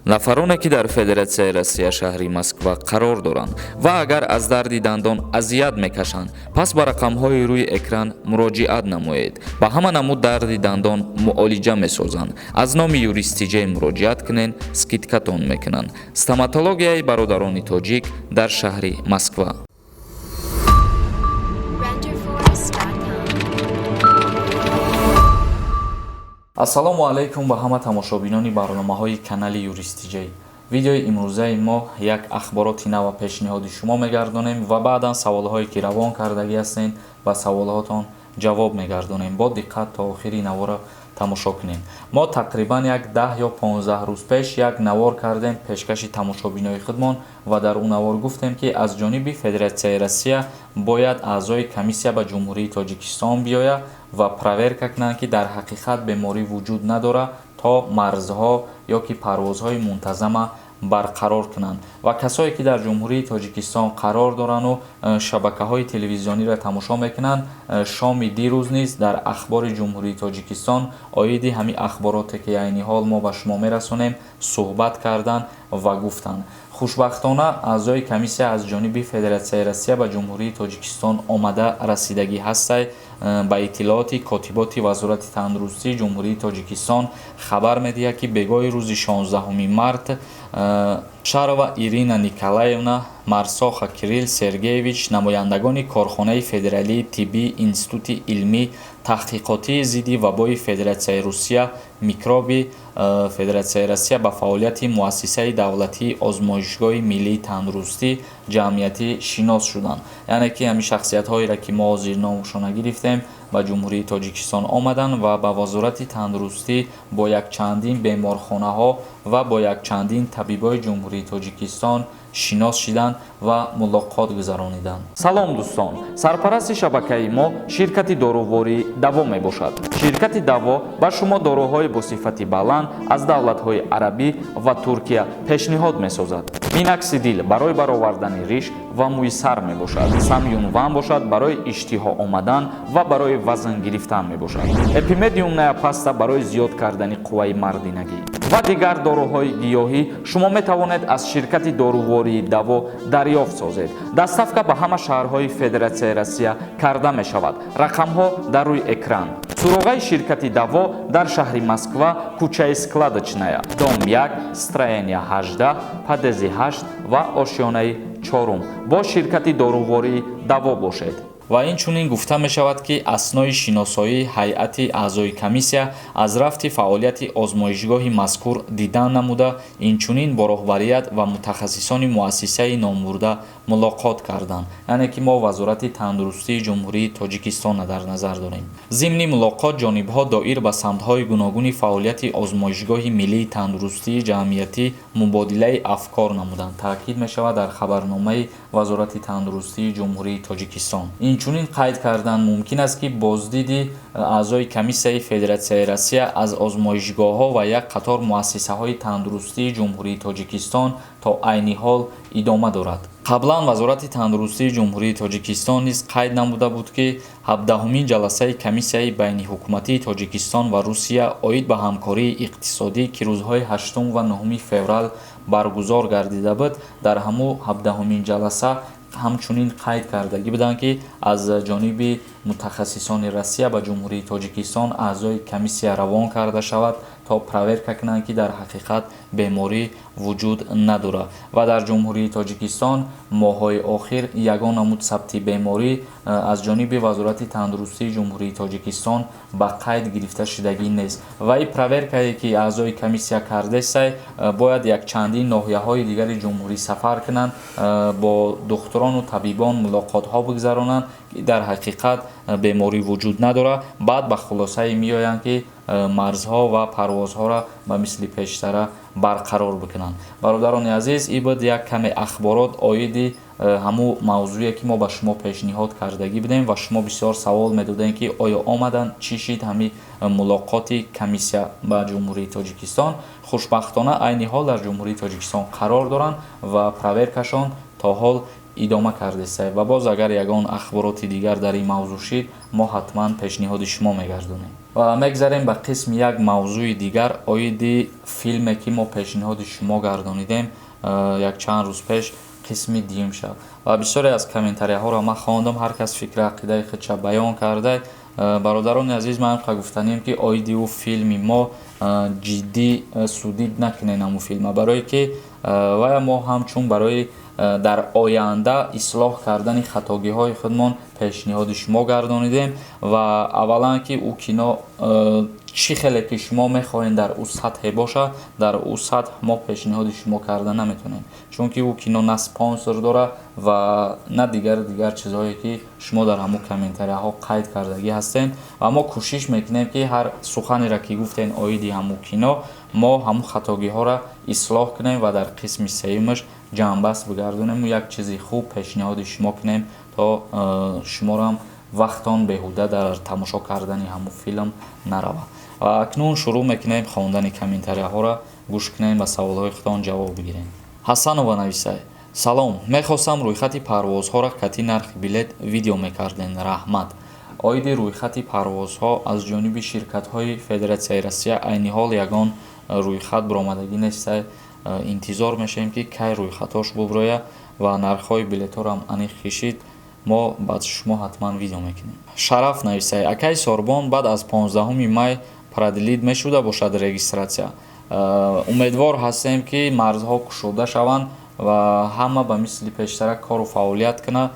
нафароне ки дар Федератсияи Россия шаҳри Москва қарор доранд ва агар аз дарди дандон азият мекашанд, пас ба рақамҳои рӯи экран муроҷиат намоед. Ба ҳама намуд дарди дандон муолиҷа месозанд. Аз номи юристиҷаи муроҷиат кунен, скидкатон мекунанд. Стоматологияи бародарони тоҷик дар шаҳри Москва. ассалому алайкум ба ҳама тамошобинони барномаҳои канали юристиҷаи. Видеои имрӯзаи мо як ахбороти нав ва пешниҳоди шумо мегардонем ва баъдан саволҳое ки равон кардагӣ ҳастен ба саволҳотон ҷавоб мегардонем. Бо диққат то охири навора тамошо кунем. Мо тақрибан як 10 ё 15 рӯз пеш як навор кардем пешкаши тамошобинои худмон ва дар он навор гуфтем ки аз ҷониби Федератсияи Россия бояд аъзои комиссия ба ҷумҳурии Тоҷикистон биёя ва проверка кунанд ки дар ҳақиқат беморӣ вуҷуд надорад то марзҳо ё ки парвозҳои мунтазама барқарор кунанд ва касое ки дар ҷумҳурии Тоҷикистон қарор дорану шабакаҳои телевизиониро тамошо мекунанд, шоми дирӯз низ дар ахбори ҷумҳурии Тоҷикистон оиди ҳамин ахбороте ки айни ҳол мо ба шумо мерасонем суҳбат карданд ва гуфтанд. хушбахтона аъзои комиссия аз ҷониби Федератсияи Россия ба ҷумҳурии Тоҷикистон омада расидагӣ ҳастай ба иттилооти котиботи вазорати тандурустии ҷумҳурии Тоҷикистон хабар медиҳад ки бегоҳи рӯзи 16 март Шарова Ирина Николаевна, Марсоха Кирилл Сергеевич, намояндагони Корхонаи Федералии Тиббии Институти илмӣ таҳқиқотии зидди вабои Федератсияи Русия микроби Федератсияи Россия ба фаъолияти муассисаи давлатии озмоишгоҳи миллии тандурустӣ ҷамъиятӣ шинос шуданд. Яъне ки ҳамин шахсиятҳоеро ки мо зир номашона гирифтем ба ҷумҳурии Тоҷикистон омаданд ва ба вазорати тандурустӣ бо якчандин беморхонаҳо ва бо якчандин табибои ҷумҳурии Тоҷикистон шинос шиданд ва мулоқот гузарониданд. Салом дӯстон, сарпарасти шабакаи мо ширкати дорувории Даво мебошад. Ширкати Даво ба шумо доруҳои бо сифати баланд аз давлатҳои арабӣ ва Туркия пешниҳод месозад. Миноксидил барои баровардани риш ва мӯи сар мебошад. Самюнван бошад барои иштиҳо омадан ва барои вазн гирифтан мебошад. Эпимедиум неопаста барои зиёд кардани қувваи мардинагӣ ва дигар доруҳои гиёҳӣ шумо метавонед аз ширкати дорувории Даво дарёфт созед. Доставка ба ҳама шаҳрҳои Федератсияи Россия карда мешавад. Рақамҳо дар рӯи экран. Суроғаи ширкати Даво дар шаҳри Москва, кӯчаи Складочная, дом 1, строения 18, падези 8 ва ошёнаи 4 бо ширкати дорувории Даво бошед. ва инчунин гуфта мешавад ки аснои шиносоии ҳайати аъзои комиссия аз рафти фаъолияти озмоишгоҳи мазкур дидан намуда, инчунин бо роҳбарият ва мутахассисони муассисаи номурда мулоқот карданд. яъне ки мо вазорати тандурустии ҷумҳурии Тоҷикистон дар назар дорем. зимни мулоқот ҷонибҳо доир ба самтҳои гуногуни фаъолияти озмоишгоҳи миллии тандурустии ҷамъиятӣ мубодилаи афкор намуданд. таъкид мешавад дар хабарномаи вазорати тандурустии ҷумҳурии Тоҷикистон. инчунин қайд карданд мумкин аст ки боздиди аъзои комиссияи Федератсияи Россия аз озмоишгоҳҳо ва як қатор муассисаҳои тандурустии ҷумҳурии Тоҷикистон то айни ҳол идома дорад. қаблан вазорати тандурустии ҷумҳурии Тоҷикистон низ қайд намуда буд ки 17-умин ҷаласаи комиссияи байниҳукуматии Тоҷикистон ва Русия оид ба ҳамкории иқтисодӣ ки рӯзҳои 8 ва 9 феврал баргузор гардида буд, дар ҳамун 17-умин ҷаласа ҳамчунин қайд кардагӣ буданд ки аз ҷониби мутахассисони Россия ба ҷумҳурии Тоҷикистон аъзои комиссия равон карда шавад то проверка кунанд ки дар ҳақиқат беморӣ вуҷуд надорад ва дар ҷумҳурии Тоҷикистон моҳҳои охир ягон намуд сабти беморӣ аз ҷониби вазорати тандурустии ҷумҳурии Тоҷикистон ба қайд гирифта шудагӣ нест ва ин проверкае ки аъзои комиссия кардесай бояд якчандин ноҳияҳои дигари ҷумҳурӣ сафар кунанд, бо духтурону табибон мулоқотҳо бигзаронанд ки дар ҳақиқат беморӣ вуҷуд надорад. баъд ба хулосае меоянд ки марзҳо ва парвозҳоро ба мисли пештара барқарор бикунанд. бародарони азиз, ин буд як каме ахборот оиди ҳамун мавзӯе ки мо ба шумо пешниҳод кардагӣ будем ва шумо бисёр савол медодем ки оё омадан чӣ шид ҳамин мулоқоти комиссия ба ҷумҳурии Тоҷикистон. хушбахтона айни ҳол дар ҷумҳурии Тоҷикистон қарор доранд ва проверкашон то ҳол идома кардесай ва боз агар ягон ахбороти дигар дар ин мавзӯъ шид мо ҳатман пешниҳоди шумо мегардонем. ва мегзарем ба қисми як мавзӯи дигар оиди филме ки мо пешниҳоди шумо гардонидем як чанд рӯз пеш қисми дуюм шав ва бисёре аз комментарияҳоро ман хондам, ҳар кас фикри ақидаи худша баён карда. бародарони азиз, ман ҳам гуфтанем ки оиди ӯ филми мо ҷиддӣ судид накунен аму филма, барое ки вая мо ҳамчун барои дар оянда ислоҳ кардани хатогиҳои худмон пешниҳоди шумо гардонидем ва аввалан ки ӯ кино чӣ хеле ки шумо мехоҳед дар ӯ сатҳе боша, дар ӯ сатҳ мо пешниҳоди шумо карда наметонем, чунки ӯ кино на спонсор дора ва на дигар чизҳое ки шумо дар ҳамун комментарияҳо қайд кардагӣ ҳастем ва мо кӯшиш мекунем ки ҳар суханеро ки гуфтем оиди ҳамун кино мо ҳамун хатогиҳоро ислоҳ кунем ва дар қисми сеюмаш ҷамъбаст бигардонем ва як чизи хуб пешниҳоди шумо кунем, то шумоам вақтон беҳуда дар тамошо кардани ҳамун филм нарава. ва акнун шурӯъ мекунем хондани комментарияҳоро, гӯш кунем ва саволҳои худтон ҷавоб бигирем. ҳасанова нависай: салом, мехостам рӯйхати парвозҳоро кати нархи билет видео мекардем, раҳмат. оиди рӯйхати парвозҳо аз ҷониби ширкатҳои Федератсияи Россия айни ҳол ягон рӯйхат баромадагӣ нестай. интизор мешавем ки кай рӯйхатош буброя ва нархҳои билетҳоро аниқ кишид, мо баъд шумо ҳатман видео мекунем. шараф нависай: акай Сорбон баъд аз 15 май продлид мешуда бошад регистратсия. умедвор ҳастем ки марзҳо кушода шаванд ва ҳама ба мисли пештара кору фаъолият кунад.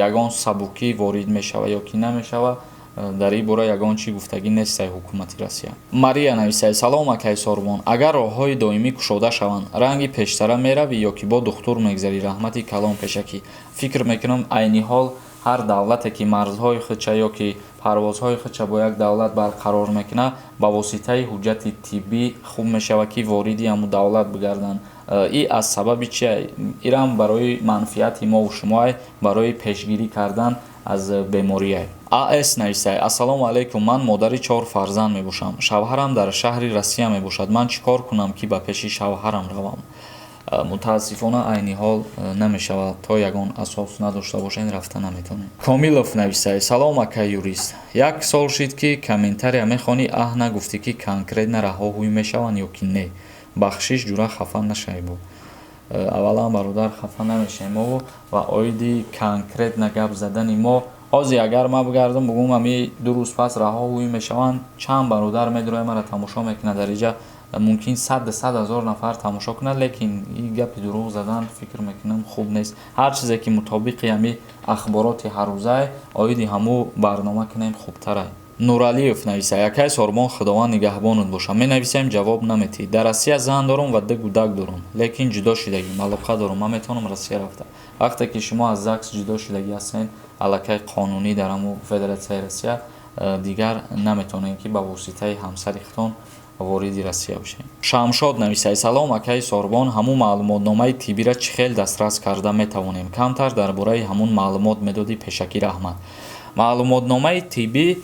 ягон сабукӣ ворид мешава ё ки намешава, дар ин бора ягон чӣ гуфтагӣ нестай ҳукумати Россия. Мария нависай: салом акай Сорбон, агар роҳҳои доимӣ кушода шаванд, ранги пештара меравӣ ё ки бо духтур мегзарӣ? Раҳмати калом пешакӣ. фикр мекунам айни ҳол ҳар давлате ки марзҳои худша ё ки парвозҳои худша бо як давлат барқарор мекунад, ба воситаи ҳуҷҷати тиббӣ хуб мешавад ки вориди ҳамун давлат бигарданд. и аз сабаби чи? ирам барои манфиати мову шумоай, барои пешгирӣ кардан аз беморияй. АС нависай: ассалому алайкум, ман модари 4 фарзанд мебошам. шавҳарам дар шаҳри Россия мебошад. ман чӣ кор кунам ки ба пеши шавҳарам равам? мутаассифона айни ҳол намешавад, то ягон асос надошта бошед рафта наметонем. Комилов нависай: салом акай юрист, як сол шид ки комментария мехонӣ, аҳна гуфтӣ ки конкретна раҳоҳӯй мешаванд ё ки не. бахшиш ҷура хафа нашавед. аввалан бародар хафа намешавем ва оиди конкретна гап задани мо ҳозир агар ман бигардам бугум ами 2 рӯз пас раҳоҳӯй мешаванд, чанд бародар медрояд маро тамошо мекунад, дар инҷа мумкин 100,000 нафар тамошо кунад, лекин ин гапи дурӯғ задан фикр мекунам хуб нест. ҳар чизе ки мутобиқи ами ахбороти ҳаррӯзаи оиди ҳамун барнома кунем хубтарай. Нуралиев нависай: акай Сорбон худованд нигаҳбонат боша. менависем ҷавоб наметиҳӣ. дар Россия зан дорам ва дагу даг дорам, лекин ҷудо шидагӣ алоқа дорам, ман метавонам Россия рафта. вақте ки шумо аз ЗАГС ҷудо шидагӣ ҳастед, аллакай қонунӣ дар ҳамун Федератсияи Россия дигар наметавонед ки ба воситаи ҳамсари худтон вориди Россия бошед. Шамшод нависай: салом акай Сорбон, ҳамун маълумотномаи тиббиро чӣ хел дастрас карда метавонем? камтар дар бораи ҳамун маълумот медодӣ, пешакӣ раҳмат. маълумотномаи тиббӣ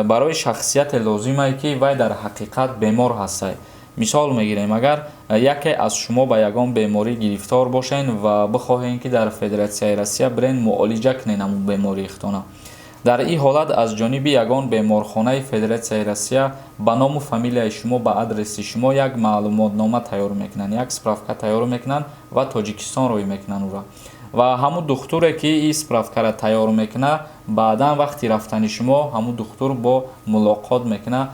барои шахсияте лозимае ки вай дар ҳақиқат бемор ҳастай. мисол мегирем, агар яке аз шумо ба ягон беморӣ гирифтор бошед ва бихоҳед ки дар Федератсияи Россия бирен муолиҷа кунед ҳамун бемории худтона, дар ин ҳолат аз ҷониби ягон беморхонаи Федератсияи Россия ба ному фамилияи шумо, ба адреси шумо як маълумотнома тайёр мекунанд, як справка тайёр мекунанд ва Тоҷикистон роҳӣ мекунанд ура. ва ҳамун духтуре ки ин справкаро тайёр мекунад, баъдан вақти рафтани шумо ҳамун духтур бо мулоқот мекунад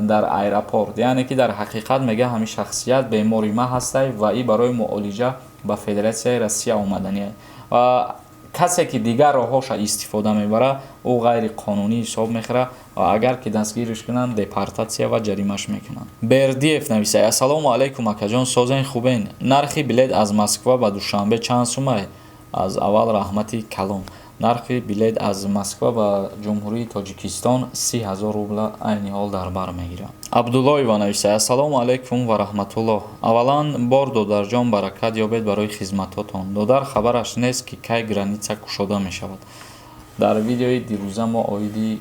дар аэропорт, яъне ки дар ҳақиқат мега ҳамин шахсият бемори ма ҳастай ва ин барои муолиҷа ба Федератсияи Россия омаданӣ. ва касе ки дигар роҳҳоша истифода мебарад, ӯ ғайриқонунӣ ҳисоб мехӯрад ва агар ки дастгириш кунанд, депортатсия ва ҷаримаш мекунанд. Бердиев нависай: ассалому алайкум акаҷон, созен хубен? нархи билет аз Москва ба Душанбе чанд сумае? аз аввал раҳмати калом. нархи билет аз Москва ба ҷумҳурии Тоҷикистон 30,000 рубла айни ҳол дар бар мегирад. Абдуллоева нависай: ассалому алайкум ва раҳматуллоҳ. аввалан бор додарҷон баракат ёбед барои хизматотон. додар хабараш нест ки кай граница кушода мешавад. дар видеои дирӯза мо оиди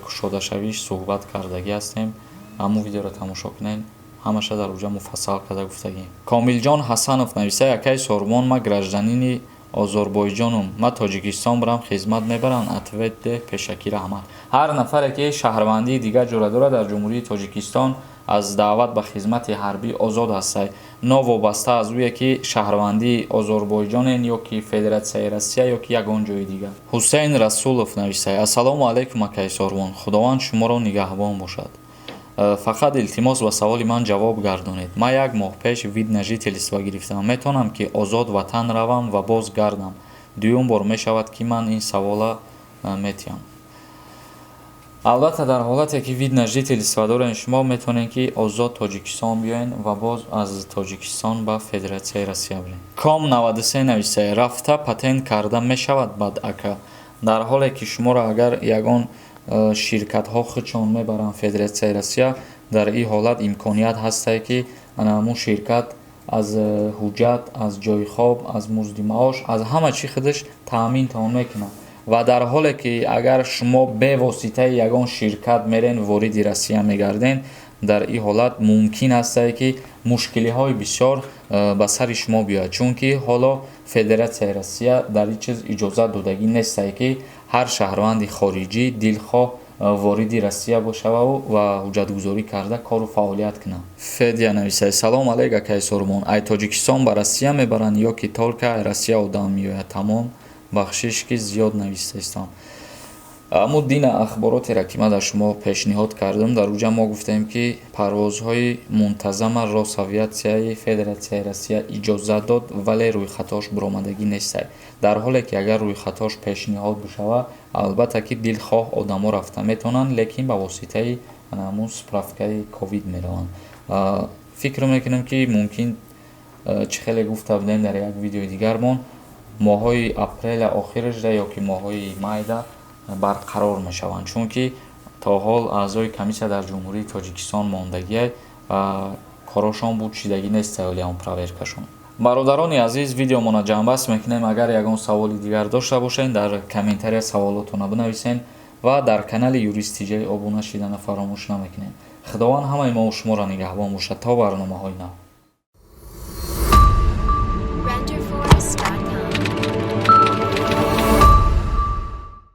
кушодашавиш суҳбат кардагӣ ҳастем. ҳамун видеоро тамошо кунед, ҳамаша дар уҷа муфассал карда гуфтагӣ. Комилҷон Ҳасанов нависай: акай Сорбон, ма гражданини озорбойҷону ма тоҷикистон бурам хизмат мебарам. Ответ де пешакӣ раҳмат. ҳар нафаре ки шаҳрвандии дигар ҷора дорад дар ҷумҳурии тоҷикистон аз даъват ба хизмати ҳарбӣ озод ҳастад, новобаста аз ӯе ки шаҳрвандии озорбойҷонен ё ки Федератсияи Россия ё ки ягон ҷои дигар. Ҳусейн Расулов нависад: ассалому алайкум акаи Сормон, худованд шуморо нигаҳбон бошад. Фақат илтимос ба саволи ман ҷавоб гардонед. Ман як моҳ пеш вид на жительство гирифтам. Метавонам ки озод ватан равам ва боз гардам? Дуюм бор мешавад ки ман ин савола метиҳам. Албатта дар ҳолате ки вид на жительство дорем, шумо метавонед ки озод Тоҷикистон биёед ва боз аз Тоҷикистон ба Федератсияи Россия биред. Ком 93 нависад: рафта патент карда мешавад баъд ака? Дар ҳоле ки шуморо агар ягон ширкатҳо худшон мебаранд Федератсияи Россия, дар ин ҳолат имконият ҳастад ки анамун ширкат аз ҳуҷҷат, аз ҷойи хоб, аз музди маош, аз ҳама чӣ худаш таъмин тавон мекунад. Ва дар ҳоле ки агар шумо бевоситаи ягон ширкат мерен вориди Россия мегарден, дар ин ҳолат мумкин астад ки мушкилиҳои бисёр ба сари шумо биёяд, чунки ҳоло Федератсияи Россия дар ин чиз иҷозат додагӣ нестад ки ҳар шаҳрванди хориҷӣ дилхоҳ вориди Россия бошаву ва ҳуҷҷатгузорӣ карда кору фаъолият кунад. Федя нависад: салом алейк акаи Сормон, ай Тоҷикистон ба Россия мебаранд ё ки толка ай Россия одам меояд? Тамом, бахшиш ки зиёд навистаистам. Аммо дина ахборотеро ки ман дар шумо пешниҳод кардам, дар уҷа мо гуфтем ки парвозҳои мунтазама Росавиатсияи Федератсияи Россия иҷозат дод, вале рӯйхатош буромадагӣ нестад. Дар ҳоле ки агар рӯйхатош пешниҳод бишавад, албатта ки дилхоҳ одамо рафта метавонанд, лекин ба воситаи ҳамун справкаи ковид мераванд. Фикр мекунам ки мумкин чӣ хеле гуфта будем дар як видеои дигармон, моҳҳои апрела охирашда ё ки моҳҳои майда барқарор мешаванд, чунки то ҳол аъзои комиссия дар ҷумҳурии Тоҷикистон мондагиай ва корошон буд шидагӣ нестад олиам проверкашон. Бародарони азиз, видеомона ҷамъбаст мекунем. Агар ягон саволи дигар дошта бошед, дар комментария саволотона бинависед ва дар канали Юристиҷей обуна шидана фаромӯш намекунед. Худованд ҳамаи мо шуморо нигаҳбон бошад. То барномаҳои нав.